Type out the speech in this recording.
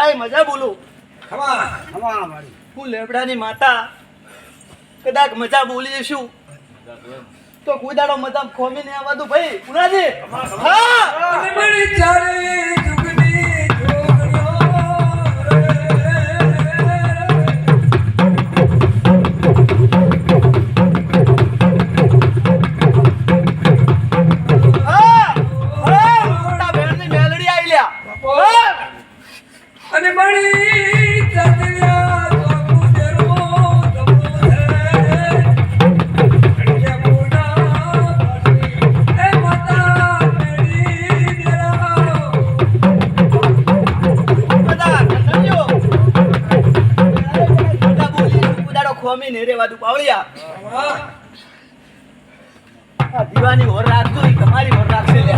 ભાઈ મજા બોલું ખમા હું લેબડાની માતા કદાચ મજા બોલી જશું તો કોઈ દાડો મજા ખોમી ને આવતું ભાઈ પુનાજી હા મળી ચારે જુગની જોગણો અને મળી ચદરિયા જોગુજરો જબો હે બોડા એ માતા મેરી દેરા બધા સમજો મજા બોલી કુદાડો ખોમી ને રે વાદુ પાવળિયા આ દીવાની હોર રાખજો ઈ તમારી હોર રાખશે લે